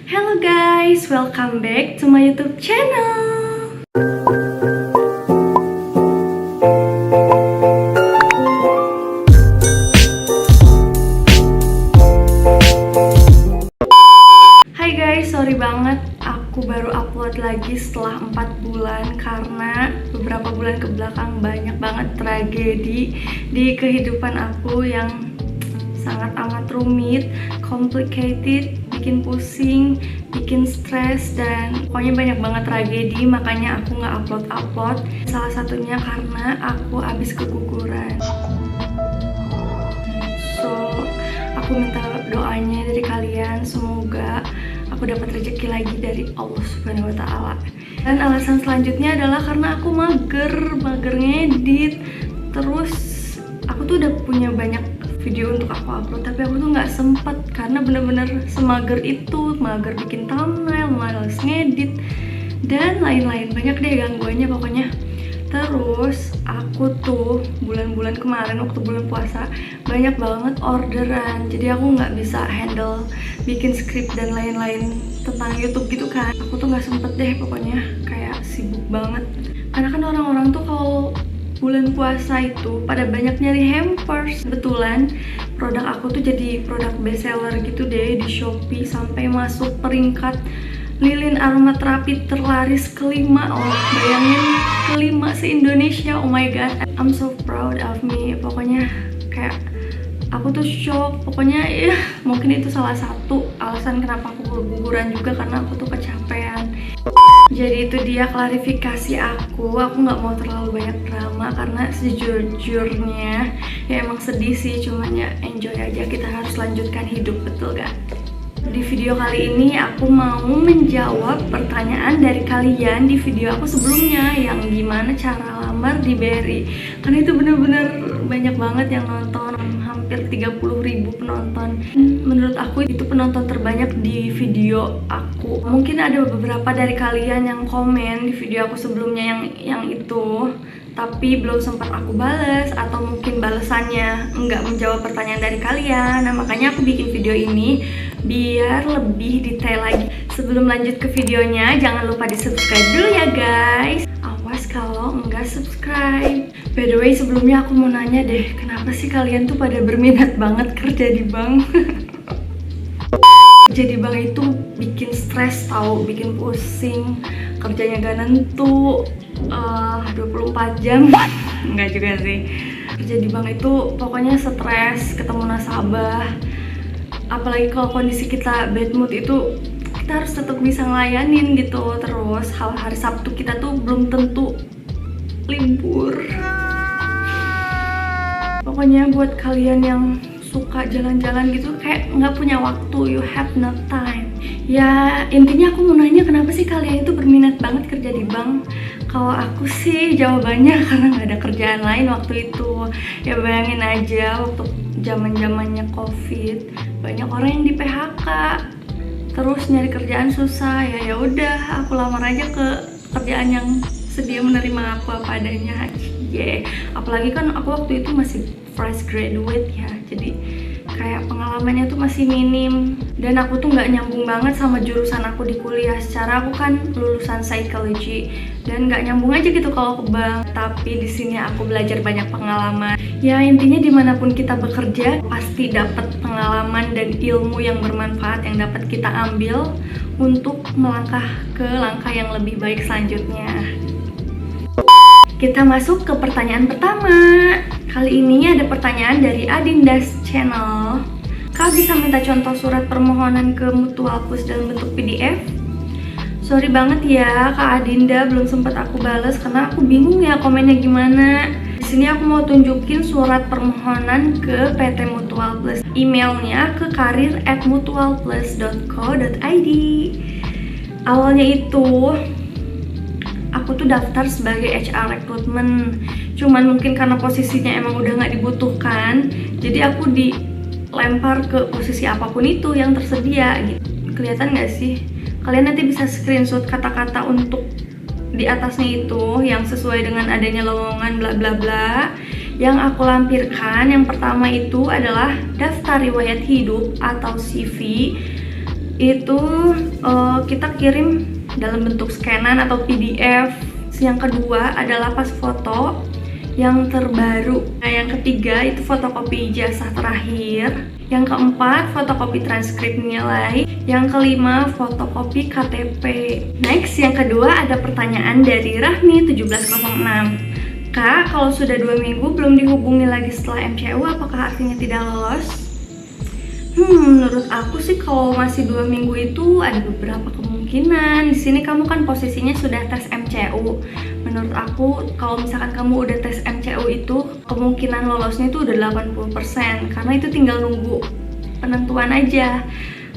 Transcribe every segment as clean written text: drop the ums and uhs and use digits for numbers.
Hello guys, welcome back to my YouTube channel. Hai guys, sorry banget aku baru upload lagi setelah 4 bulan karena beberapa bulan ke belakang banyak banget tragedi di kehidupan aku yang sangat amat rumit, complicated, bikin pusing, bikin stres, dan pokoknya banyak banget tragedi, makanya aku nggak upload. Salah satunya karena aku habis keguguran. So, aku minta doanya dari kalian, semoga aku dapat rezeki lagi dari Allah Subhanahu wa Ta'ala. Dan alasan selanjutnya adalah karena aku mager ngedit. Terus aku tuh udah punya banyak video untuk aku upload, tapi aku tuh nggak sempet karena bener-bener semager itu, mager bikin thumbnail, males ngedit, dan lain-lain, banyak deh gangguannya pokoknya. Terus aku tuh bulan-bulan kemarin waktu bulan puasa banyak banget orderan, jadi aku nggak bisa handle bikin skrip dan lain-lain tentang YouTube gitu kan. Aku tuh nggak sempet deh pokoknya, kayak sibuk banget. Karena kan orang-orang tuh kalau bulan puasa itu pada banyak nyari hampers. Kebetulan produk aku tuh jadi produk bestseller gitu deh di Shopee, sampai masuk peringkat lilin aromaterapi terlaris kelima. Oh, bayangin, kelima se-Indonesia. Oh my god, I'm so proud of me. Pokoknya kayak aku tuh shock. Pokoknya ya, mungkin itu salah satu alasan kenapa aku keguguran juga, karena aku tuh kecapean. Jadi itu dia klarifikasi aku nggak mau terlalu banyak drama karena sejujurnya ya emang sedih sih, cuman ya enjoy aja, kita harus lanjutkan hidup, betul gak? Di video kali ini aku mau menjawab pertanyaan dari kalian di video aku sebelumnya yang gimana cara lamar di BRI, karena itu bener-bener banyak banget yang nonton, hampir 30.000 penonton. Menurut aku itu penonton terbanyak di video aku. Mungkin ada beberapa dari kalian yang komen di video aku sebelumnya yang itu, tapi belum sempat aku balas, atau mungkin balasannya nggak menjawab pertanyaan dari kalian. Nah, makanya aku bikin video ini biar lebih detail lagi. Sebelum lanjut ke videonya, jangan lupa di subscribe dulu ya guys. Awas kalau nggak subscribe. By the way, sebelumnya aku mau nanya deh, kenapa sih kalian tuh pada berminat banget kerja di bank? Kerja di bank itu bikin stres tau, bikin pusing, kerjanya gak nentu, 24 jam. Enggak juga sih. Kerja di bank itu pokoknya stres, ketemu nasabah. Apalagi kalau kondisi kita bad mood itu kita harus tetap bisa ngelayanin gitu. Terus hari Sabtu kita tuh belum tentu libur. Pokoknya buat kalian yang suka jalan-jalan gitu, kayak nggak punya waktu, you have no time. Ya intinya aku mau nanya, kenapa sih kalian itu berminat banget kerja di bank? Kalau aku sih jawabannya karena nggak ada kerjaan lain waktu itu. Ya bayangin aja waktu zaman-zamannya COVID, banyak orang yang di PHK, terus nyari kerjaan susah. Ya udah, aku lamar aja ke kerjaan yang sedia menerima aku apa adanya. Apalagi kan aku waktu itu masih fresh graduate ya, jadi kayak pengalamannya tuh masih minim, dan aku tuh nggak nyambung banget sama jurusan aku di kuliah. Secara aku kan lulusan psychology dan nggak nyambung aja gitu kalau ke bank. Tapi di sini aku belajar banyak pengalaman. Ya intinya dimanapun kita bekerja pasti dapat pengalaman dan ilmu yang bermanfaat yang dapat kita ambil untuk melangkah ke langkah yang lebih baik selanjutnya. Kita masuk ke pertanyaan pertama. Kali ini ada pertanyaan dari Adinda's Channel. Kak, bisa minta contoh surat permohonan ke Mutual Plus dalam bentuk PDF? Sorry banget ya Kak Adinda, belum sempat aku balas karena aku bingung ya komennya gimana. Di sini aku mau tunjukin surat permohonan ke PT Mutual Plus. Emailnya ke karir@mutualplus.co.id. Awalnya itu aku tuh daftar sebagai HR recruitment, cuman mungkin karena posisinya emang udah nggak dibutuhkan, jadi aku dilempar ke posisi apapun itu yang tersedia gitu. Kelihatan nggak sih? Kalian nanti bisa screenshot kata-kata untuk di atasnya itu yang sesuai dengan adanya lowongan bla bla bla. Yang aku lampirkan yang pertama itu adalah daftar riwayat hidup atau CV, itu kita kirim dalam bentuk scanan atau PDF. Yang kedua adalah pas foto yang terbaru. Nah, yang ketiga itu fotokopi ijazah terakhir. Yang keempat, fotokopi transkrip nilai. Yang kelima, fotokopi KTP. Next, yang kedua ada pertanyaan dari Rahmi 1706. Kak, kalau sudah 2 minggu belum dihubungi lagi setelah MCU, apakah artinya tidak lolos? Menurut aku sih kalau masih 2 minggu itu ada beberapa kemungkinan. Di sini kamu kan posisinya sudah tes MCU. Menurut aku kalau misalkan kamu udah tes MCU itu kemungkinan lolosnya itu udah 80%, karena itu tinggal nunggu penentuan aja.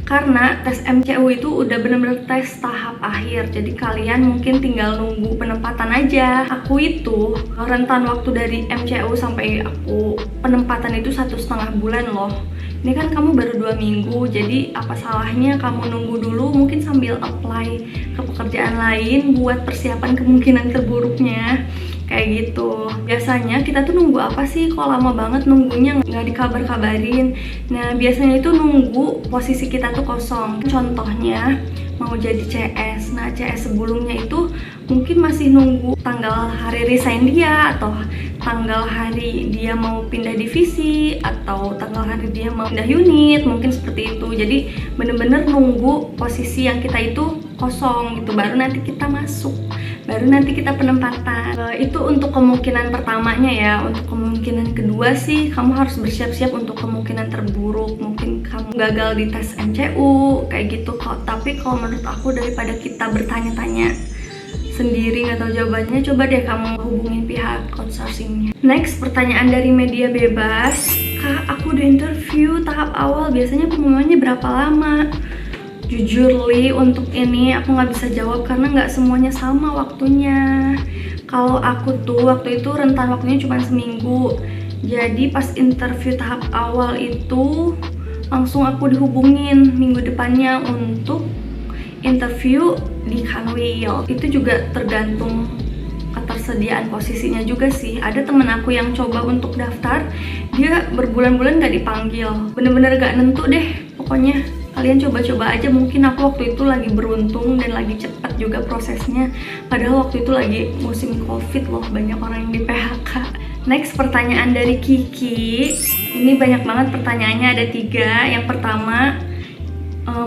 Karena tes MCU itu udah bener-bener tes tahap akhir, jadi kalian mungkin tinggal nunggu penempatan aja. Aku itu rentan waktu dari MCU sampai aku penempatan itu 1,5 bulan loh. Ini kan kamu baru 2 minggu, jadi apa salahnya kamu nunggu dulu, mungkin sambil apply ke pekerjaan lain buat persiapan kemungkinan terburuknya. Kayak gitu. Biasanya kita tuh nunggu apa sih kalau lama banget nunggunya nggak dikabar-kabarin. Nah, biasanya itu nunggu posisi kita tuh kosong. Contohnya mau jadi CS. Nah, CS sebelumnya itu mungkin masih nunggu tanggal hari resign dia, atau tanggal hari dia mau pindah divisi, atau tanggal hari dia mau pindah unit, mungkin seperti itu. Jadi bener-bener nunggu posisi yang kita itu kosong gitu, baru nanti kita masuk, baru nanti kita penempatan. Itu untuk kemungkinan pertamanya ya. Untuk kemungkinan kedua sih, kamu harus bersiap-siap untuk kemungkinan terburuk. Mungkin kamu gagal di tes MCU kayak gitu kok. Tapi kalau menurut aku, daripada kita bertanya-tanya sendiri nggak tahu jawabannya, coba deh kamu hubungin pihak outsourcingnya. Next, pertanyaan dari media bebas. Kak, aku udah interview tahap awal, biasanya pengumumannya berapa lama? Jujur Li, untuk ini aku nggak bisa jawab karena nggak semuanya sama waktunya. Kalau aku tuh waktu itu rentan waktunya cuma seminggu. Jadi pas interview tahap awal itu langsung aku dihubungin minggu depannya untuk interview di Kanwil. Itu juga tergantung ketersediaan posisinya juga sih. Ada temen aku yang coba untuk daftar, dia berbulan-bulan gak dipanggil. Bener-bener gak nentu deh pokoknya. Kalian coba-coba aja, mungkin aku waktu itu lagi beruntung dan lagi cepat juga prosesnya. Padahal waktu itu lagi musim COVID loh, banyak orang yang di PHK. Next, pertanyaan dari Kiki. Ini banyak banget pertanyaannya, ada 3. Yang pertama,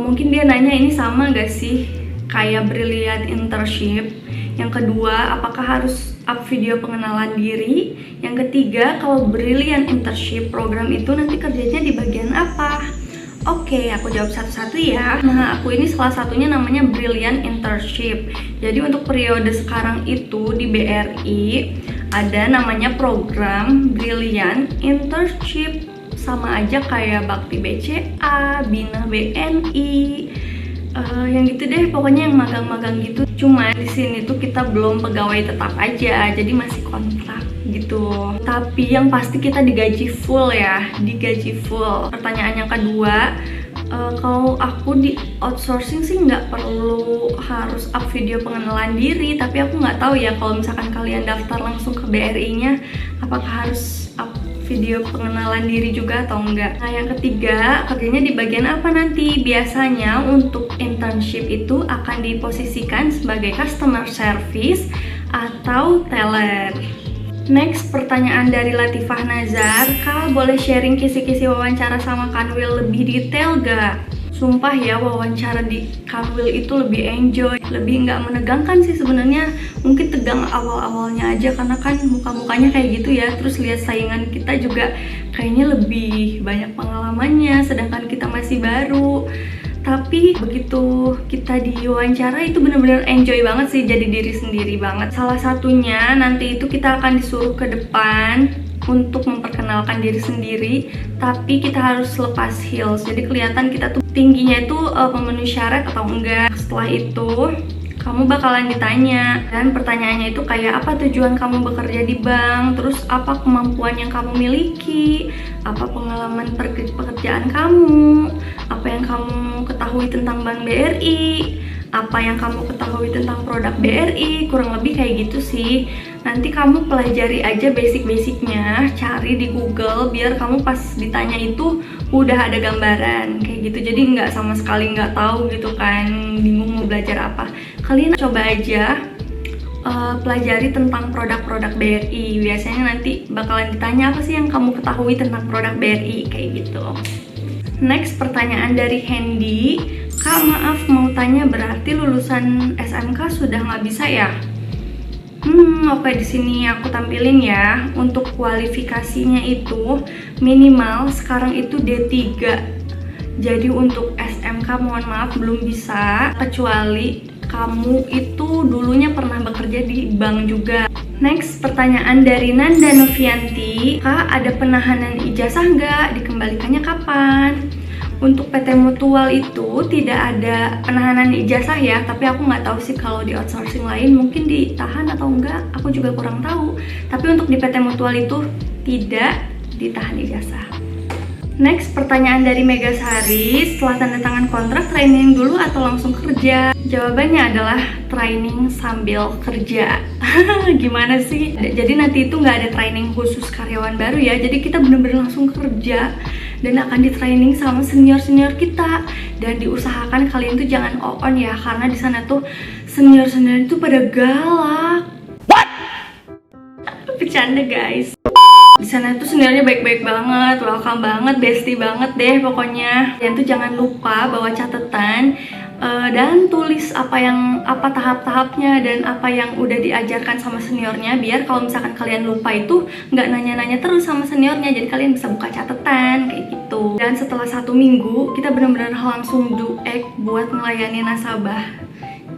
mungkin dia nanya ini sama gak sih kayak Brilliant Internship. Yang kedua, apakah harus up video pengenalan diri. Yang ketiga, kalau Brilliant Internship program itu nanti kerjanya di bagian apa? Oke, aku jawab satu-satu ya. Nah, aku ini salah satunya namanya Brilliant Internship. Jadi untuk periode sekarang itu di BRI ada namanya program Brilliant Internship. Sama aja kayak Bakti BCA, Bina BNI, yang gitu deh, pokoknya yang magang-magang gitu. Cuma di sini tuh kita belum pegawai tetap aja, jadi masih kontrak gitu. Tapi yang pasti kita digaji full ya, digaji full. Pertanyaan yang kedua, kalau aku di outsourcing sih nggak perlu harus up video pengenalan diri, tapi aku nggak tahu ya kalau misalkan kalian daftar langsung ke BRI-nya, apakah harus up video pengenalan diri juga atau enggak. Nah, yang ketiga, kerjanya di bagian apa nanti? Biasanya untuk internship itu akan diposisikan sebagai customer service atau teller. Next, pertanyaan dari Latifah Nazar. Kak, boleh sharing kisi-kisi wawancara sama Kanwil lebih detail gak? Sumpah ya, wawancara di Kanwil itu lebih enjoy, lebih nggak menegangkan sih sebenarnya. Mungkin tegang awal-awalnya aja karena kan muka-mukanya kayak gitu ya. Terus lihat saingan kita juga kayaknya lebih banyak pengalamannya, sedangkan kita masih baru. Tapi begitu kita diwawancara itu bener-bener enjoy banget sih, jadi diri sendiri banget. Salah satunya nanti itu kita akan disuruh ke depan untuk memperkenalkan diri sendiri, tapi kita harus lepas heels, jadi kelihatan kita tuh tingginya itu memenuhi syarat atau enggak. Setelah itu kamu bakalan ditanya, dan pertanyaannya itu kayak apa tujuan kamu bekerja di bank, terus apa kemampuan yang kamu miliki, apa pengalaman pekerjaan kamu, apa yang kamu ketahui tentang Bank BRI, apa yang kamu ketahui tentang produk BRI, kurang lebih kayak gitu sih. Nanti kamu pelajari aja basic-basicnya, cari di Google biar kamu pas ditanya itu udah ada gambaran kayak gitu, jadi nggak sama sekali nggak tahu gitu kan, bingung mau belajar apa. Kalian coba aja pelajari tentang produk-produk BRI. Biasanya nanti bakalan ditanya apa sih yang kamu ketahui tentang produk BRI kayak gitu. Next, pertanyaan dari Hendy. Kak, maaf mau tanya, berarti lulusan SMK sudah nggak bisa ya? Oke, di sini aku tampilin ya. Untuk kualifikasinya itu minimal sekarang itu D3. Jadi untuk SMK mohon maaf belum bisa, kecuali kamu itu dulunya pernah bekerja di bank juga. Next, pertanyaan dari Nanda Novianti. Kak, ada penahanan ijazah nggak? Dikembalikannya kapan? Untuk PT Mutual itu tidak ada penahanan ijazah ya, tapi aku nggak tahu sih kalau di outsourcing lain mungkin ditahan atau enggak, aku juga kurang tahu. Tapi untuk di PT Mutual itu tidak ditahan ijazah. Next, pertanyaan dari Megasari. Setelah tanda tangan kontrak, training dulu atau langsung kerja? Jawabannya adalah training sambil kerja. Gimana sih? Jadi nanti itu nggak ada training khusus karyawan baru ya, jadi kita bener-bener langsung kerja dan akan di training sama senior-senior kita. Dan diusahakan kalian tuh jangan on ya, karena di sana tuh senior-senior itu pada galak. What? Bercanda guys. Di sana tuh seniornya baik-baik banget, welcome banget, bestie banget deh pokoknya. Kalian tuh jangan lupa bawa catatan dan tulis apa tahap-tahapnya dan apa yang udah diajarkan sama seniornya, biar kalau misalkan kalian lupa itu nggak nanya-nanya terus sama seniornya, jadi kalian bisa buka catatan kayak gitu. Dan setelah 1 minggu kita benar-benar langsung duek buat melayani nasabah.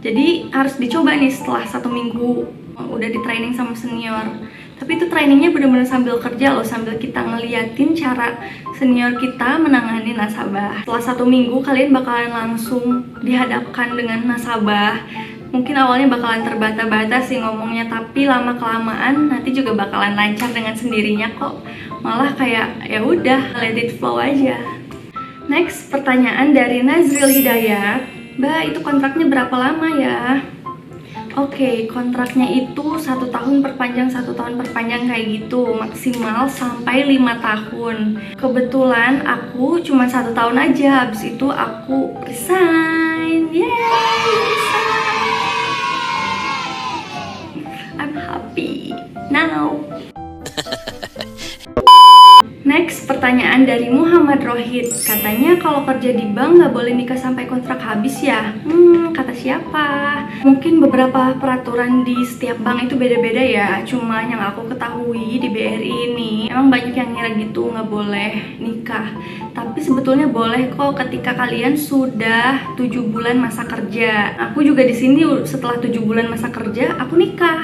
Jadi harus dicoba nih setelah 1 minggu udah di training sama senior. Tapi itu trainingnya benar-benar sambil kerja loh, sambil kita ngeliatin cara senior kita menangani nasabah. Setelah 1 minggu kalian bakalan langsung dihadapkan dengan nasabah. Mungkin awalnya bakalan terbata-bata sih ngomongnya, tapi lama-kelamaan nanti juga bakalan lancar dengan sendirinya kok. Malah kayak ya udah, let it flow aja. Next, pertanyaan dari Nazril Hidayat. Mbak, itu kontraknya berapa lama ya? Oke, kontraknya itu 1 tahun perpanjang, 1 tahun perpanjang kayak gitu, maksimal sampai 5 tahun. Kebetulan aku cuma 1 tahun aja, habis itu aku resign. Yay, resign. I'm happy now. Next, pertanyaan dari Muhammad Rohid. Katanya kalau kerja di bank nggak boleh nikah sampai kontrak habis ya? Kata siapa? Mungkin beberapa peraturan di setiap bank itu beda-beda ya. Cuma yang aku ketahui di BRI ini emang banyak yang ngira gitu nggak boleh nikah. Tapi sebetulnya boleh kok ketika kalian sudah 7 bulan masa kerja. Aku juga di sini setelah 7 bulan masa kerja aku nikah.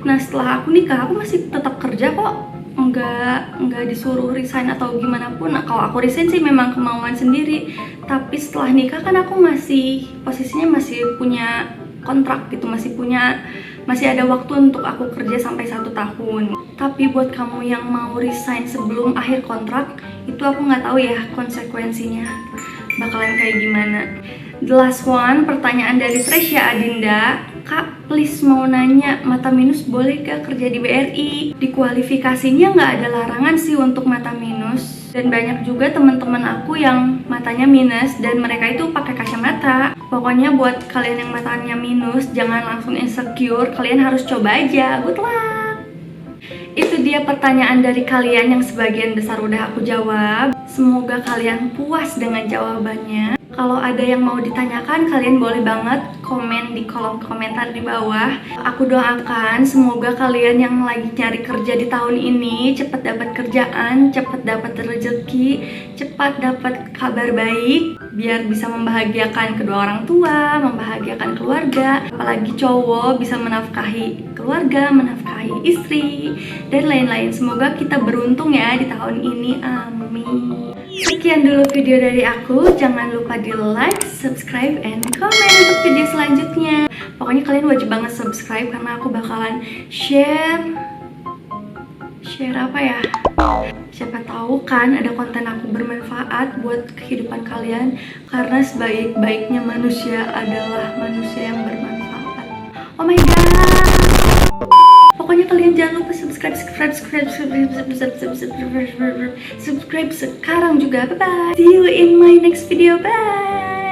Nah setelah aku nikah aku masih tetap kerja kok. Enggak disuruh resign atau gimana pun. Nah, kalau aku resign sih memang kemauan sendiri, tapi setelah nikah kan aku posisinya masih punya kontrak gitu, masih ada waktu untuk aku kerja sampai 1 tahun. Tapi buat kamu yang mau resign sebelum akhir kontrak, itu aku nggak tahu ya konsekuensinya bakalan kayak gimana. The last one, pertanyaan dari Tresya Adinda. Kak, please mau nanya, mata minus boleh gak kerja di BRI? Di kualifikasinya nggak ada larangan sih untuk mata minus. Dan banyak juga teman-teman aku yang matanya minus dan mereka itu pakai kacamata. Pokoknya buat kalian yang matanya minus, jangan langsung insecure, kalian harus coba aja. Good luck! Itu dia pertanyaan dari kalian yang sebagian besar udah aku jawab. Semoga kalian puas dengan jawabannya. Kalau ada yang mau ditanyakan, kalian boleh banget komen di kolom komentar di bawah. Aku doakan semoga kalian yang lagi cari kerja di tahun ini cepat dapat kerjaan, cepat dapat rezeki, cepat dapat kabar baik, biar bisa membahagiakan kedua orang tua, membahagiakan keluarga, apalagi cowok bisa menafkahi keluarga, menafkahi istri, dan lain-lain. Semoga kita beruntung ya di tahun ini, amin. Sekian dulu video dari aku, jangan lupa di like, subscribe, and comment untuk video selanjutnya. Pokoknya kalian wajib banget subscribe karena aku bakalan share apa ya, siapa tahu kan ada konten aku bermanfaat buat kehidupan kalian, karena sebaik-baiknya manusia adalah manusia yang bermanfaat. Oh my god, Pokoknya kalian jangan lupa subscribe sekarang juga. Bye bye. See you in my next video. Bye.